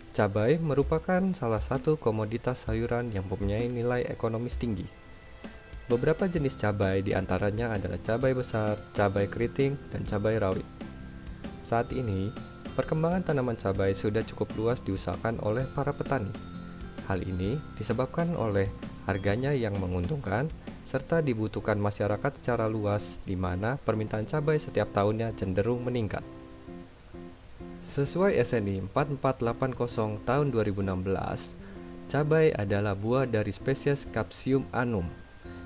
Cabai merupakan salah satu komoditas sayuran yang mempunyai nilai ekonomis tinggi. Beberapa jenis cabai diantaranya adalah cabai besar, cabai keriting, dan cabai rawit. Saat ini, perkembangan tanaman cabai sudah cukup luas diusahakan oleh para petani. Hal ini disebabkan oleh harganya yang menguntungkan serta dibutuhkan masyarakat secara luas di mana permintaan cabai setiap tahunnya cenderung meningkat. Sesuai SNI 4480 tahun 2016, cabai adalah buah dari spesies Capsium annum,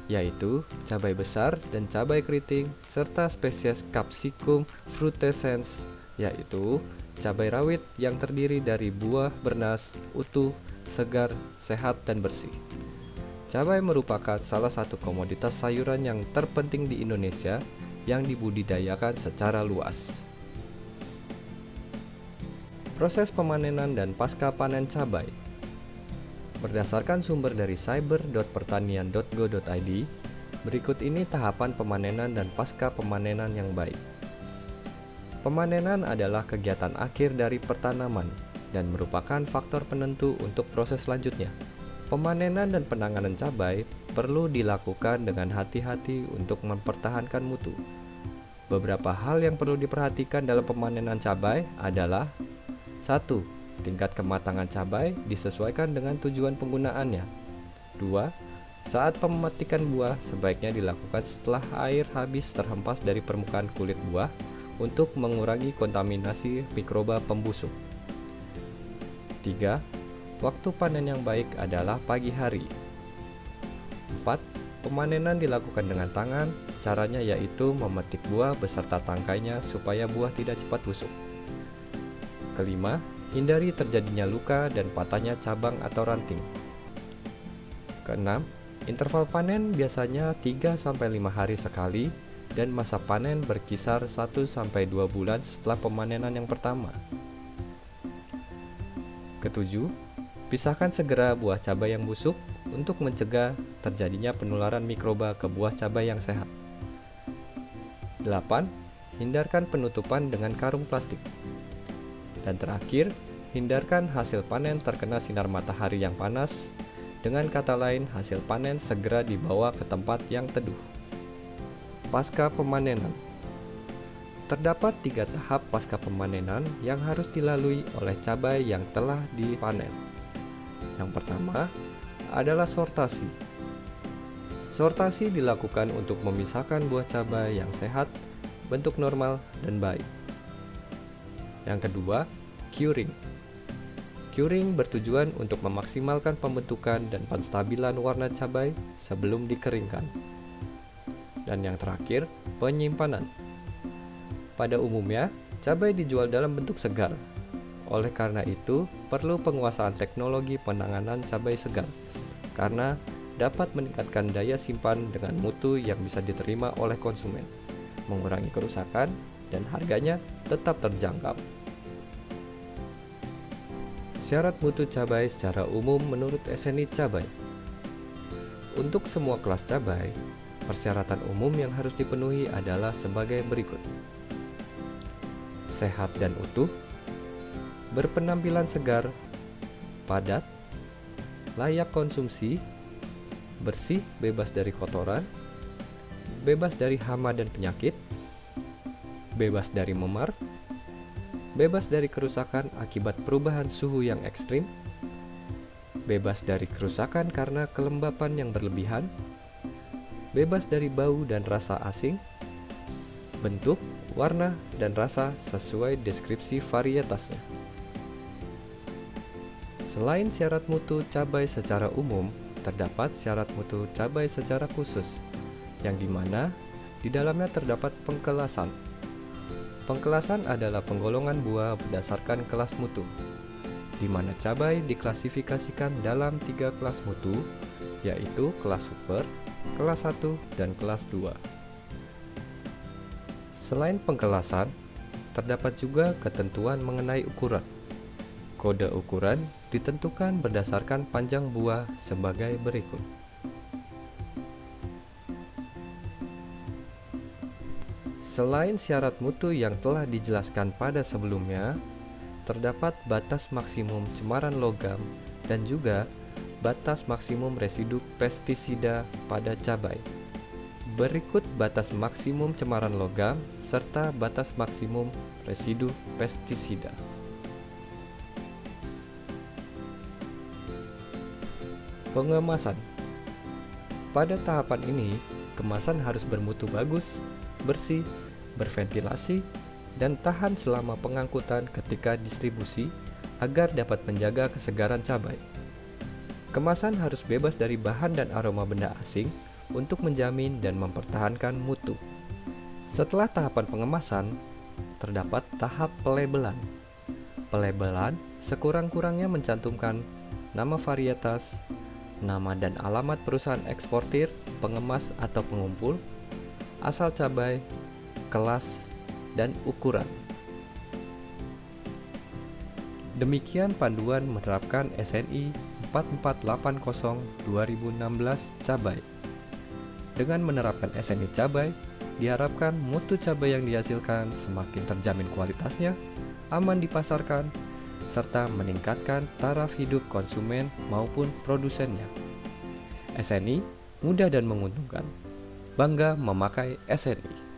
yaitu cabai besar dan cabai keriting, serta spesies Capsicum frutescens, yaitu cabai rawit yang terdiri dari buah bernas, utuh, segar, sehat, dan bersih. Cabai merupakan salah satu komoditas sayuran yang terpenting di Indonesia yang dibudidayakan secara luas. Proses pemanenan dan pasca panen cabai. Berdasarkan sumber dari cyber.pertanian.go.id, berikut ini tahapan pemanenan dan pasca pemanenan yang baik. Pemanenan adalah kegiatan akhir dari pertanaman dan merupakan faktor penentu untuk proses selanjutnya. Pemanenan dan penanganan cabai perlu dilakukan dengan hati-hati untuk mempertahankan mutu. Beberapa hal yang perlu diperhatikan dalam pemanenan cabai adalah 1. Tingkat kematangan cabai disesuaikan dengan tujuan penggunaannya. 2. Saat pemetikan buah sebaiknya dilakukan setelah air habis terhempas dari permukaan kulit buah untuk mengurangi kontaminasi mikroba pembusuk. 3. Waktu panen yang baik adalah pagi hari. 4. Pemanenan dilakukan dengan tangan, caranya yaitu memetik buah beserta tangkainya supaya buah tidak cepat busuk. Kelima, hindari terjadinya luka dan patahnya cabang atau ranting. Keenam, interval panen biasanya 3-5 hari sekali dan masa panen berkisar 1-2 bulan setelah pemanenan yang pertama. Ketujuh, pisahkan segera buah cabai yang busuk untuk mencegah terjadinya penularan mikroba ke buah cabai yang sehat. 8. Hindarkan penutupan dengan karung plastik. Dan terakhir, hindarkan hasil panen terkena sinar matahari yang panas. Dengan kata lain, hasil panen segera dibawa ke tempat yang teduh. Pasca pemanenan. Terdapat 3 tahap pasca pemanenan yang harus dilalui oleh cabai yang telah dipanen. Yang pertama adalah sortasi. Sortasi dilakukan untuk memisahkan buah cabai yang sehat, bentuk normal, dan baik. Yang kedua, curing. Curing bertujuan untuk memaksimalkan pembentukan dan penstabilan warna cabai sebelum dikeringkan. Dan yang terakhir, penyimpanan. Pada umumnya, cabai dijual dalam bentuk segar. Oleh karena itu, perlu penguasaan teknologi penanganan cabai segar, karena dapat meningkatkan daya simpan dengan mutu yang bisa diterima oleh konsumen, mengurangi kerusakan, dan harganya tetap terjangkau. Syarat mutu cabai secara umum menurut SNI Cabai. Untuk semua kelas cabai, persyaratan umum yang harus dipenuhi adalah sebagai berikut. Sehat dan utuh, berpenampilan segar, padat, layak konsumsi, bersih bebas dari kotoran, bebas dari hama dan penyakit, bebas dari memar, bebas dari kerusakan akibat perubahan suhu yang ekstrim, bebas dari kerusakan karena kelembapan yang berlebihan, bebas dari bau dan rasa asing, bentuk, warna, dan rasa sesuai deskripsi varietasnya. Selain syarat mutu cabai secara umum, terdapat syarat mutu cabai secara khusus, yang dimana di dalamnya terdapat pengkelasan. Pengkelasan adalah penggolongan buah berdasarkan kelas mutu, di mana cabai diklasifikasikan dalam 3 kelas mutu, yaitu kelas super, kelas 1, dan kelas 2. Selain pengkelasan, terdapat juga ketentuan mengenai ukuran. Kode ukuran ditentukan berdasarkan panjang buah sebagai berikut. Selain syarat mutu yang telah dijelaskan pada sebelumnya, terdapat batas maksimum cemaran logam dan juga batas maksimum residu pestisida pada cabai. Berikut batas maksimum cemaran logam serta batas maksimum residu pestisida. Pengemasan. Pada tahapan ini, kemasan harus bermutu bagus, bersih, berventilasi, dan tahan selama pengangkutan ketika distribusi agar dapat menjaga kesegaran cabai. Kemasan harus bebas dari bahan dan aroma benda asing untuk menjamin dan mempertahankan mutu. Setelah tahapan pengemasan, terdapat tahap pelabelan. Pelabelan sekurang-kurangnya mencantumkan nama varietas, nama dan alamat perusahaan eksportir, pengemas atau pengumpul, asal cabai, kelas, dan ukuran. Demikian panduan menerapkan SNI 4480/2016 cabai. Dengan menerapkan SNI cabai, diharapkan mutu cabai yang dihasilkan semakin terjamin kualitasnya, aman dipasarkan, serta meningkatkan taraf hidup konsumen maupun produsennya. SNI mudah dan menguntungkan. Bangga memakai SNI.